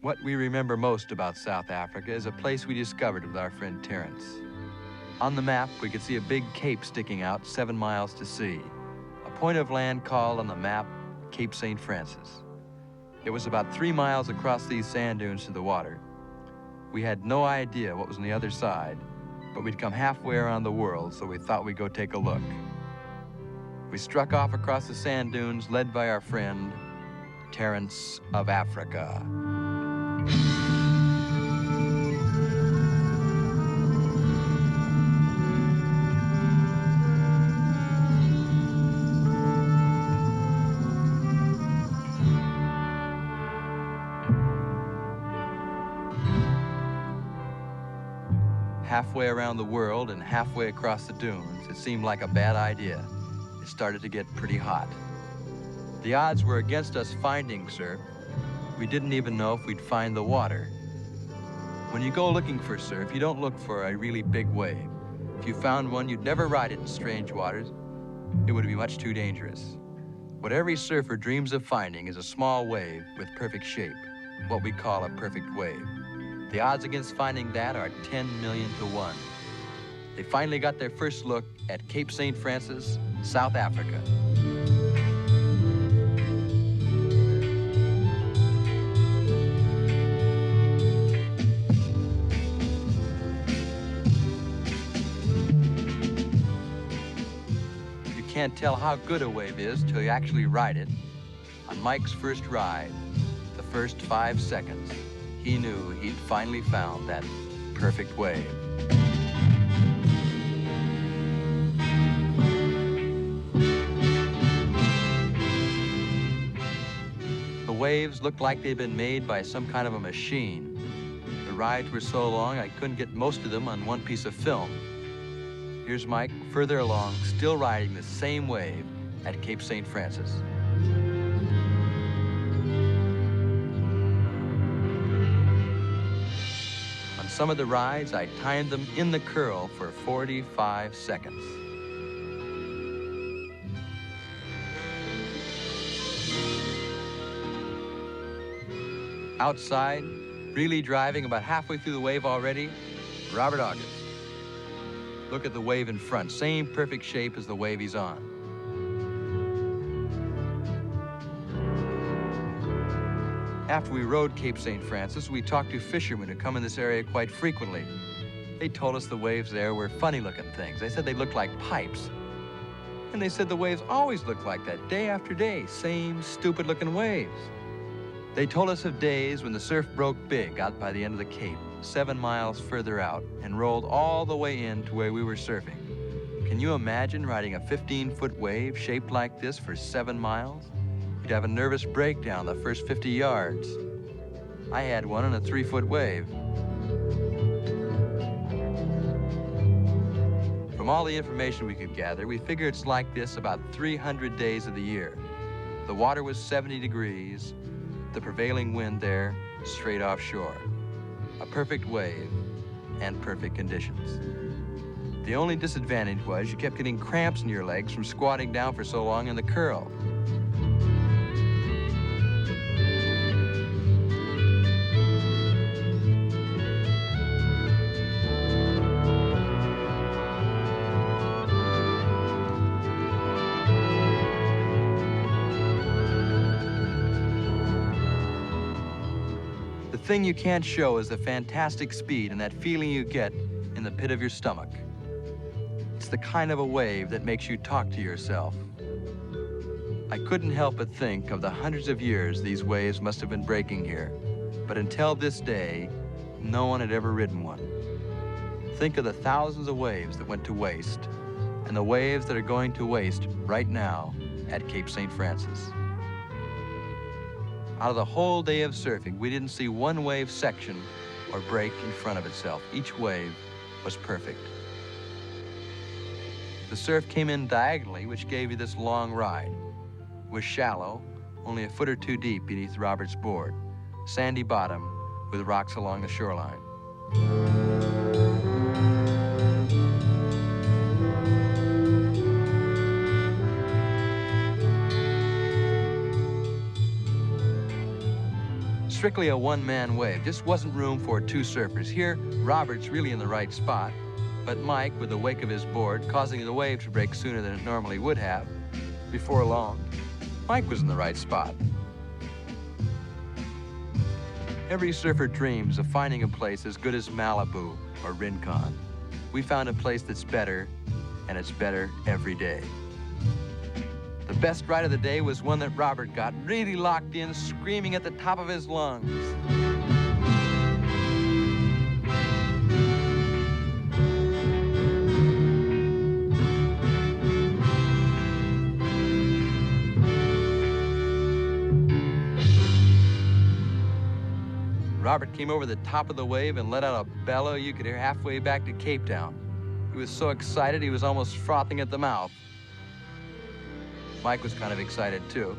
What we remember most about South Africa is a place we discovered with our friend Terrence. On the map, we could see a big cape sticking out 7 miles to sea, a point of land called on the map Cape St. Francis. It was about 3 miles across these sand dunes to the water. We had no idea what was on the other side, but we'd come halfway around the world, so we thought we'd go take a look. We struck off across the sand dunes, led by our friend Terrence of Africa. Halfway around the world and halfway across the dunes, it seemed like a bad idea. It started to get pretty hot. The odds were against us finding surf. We didn't even know if we'd find the water. When you go looking for surf, you don't look for a really big wave. If you found one, you'd never ride it in strange waters. It would be much too dangerous. What every surfer dreams of finding is a small wave with perfect shape, what we call a perfect wave. The odds against finding that are 10 million to 1. They finally got their first look at Cape St. Francis, South Africa. You can't tell how good a wave is till you actually ride it. On Mike's first ride, the first 5 seconds, he knew he'd finally found that perfect wave. The waves looked like they'd been made by some kind of a machine. The rides were so long I couldn't get most of them on one piece of film. Here's Mike further along, still riding the same wave at Cape St. Francis. Some of the rides, I timed them in the curl for 45 seconds. Outside, really driving about halfway through the wave already, Robert August. Look at the wave in front, same perfect shape as the wave he's on. After we rode Cape St. Francis, we talked to fishermen who come in this area quite frequently. They told us the waves there were funny-looking things. They said they looked like pipes. And they said the waves always looked like that, day after day, same stupid-looking waves. They told us of days when the surf broke big out by the end of the Cape, 7 miles further out, and rolled all the way in to where we were surfing. Can you imagine riding a 15-foot wave shaped like this for 7 miles? You'd have a nervous breakdown the first 50 yards. I had one on a 3-foot wave. From all the information we could gather, we figured it's like this about 300 days of the year. The water was 70 degrees, the prevailing wind there straight offshore. A perfect wave and perfect conditions. The only disadvantage was you kept getting cramps in your legs from squatting down for so long in the curl. The thing you can't show is the fantastic speed and that feeling you get in the pit of your stomach. It's the kind of a wave that makes you talk to yourself. I couldn't help but think of the hundreds of years these waves must have been breaking here, but until this day, no one had ever ridden one. Think of the thousands of waves that went to waste, and the waves that are going to waste right now at Cape St. Francis. Out of the whole day of surfing, we didn't see one wave section or break in front of itself. Each wave was perfect. The surf came in diagonally, which gave you this long ride. It was shallow, only a foot or two deep beneath Robert's board. Sandy bottom with rocks along the shoreline. Strictly a one-man wave. Just wasn't room for two surfers. Here, Robert's really in the right spot, but Mike, with the wake of his board, causing the wave to break sooner than it normally would have, before long, Mike was in the right spot. Every surfer dreams of finding a place as good as Malibu or Rincon. We found a place that's better, and it's better every day. The best ride of the day was one that Robert got really locked in, screaming at the top of his lungs. Robert came over the top of the wave and let out a bellow you could hear halfway back to Cape Town. He was so excited he was almost frothing at the mouth. Mike was kind of excited too.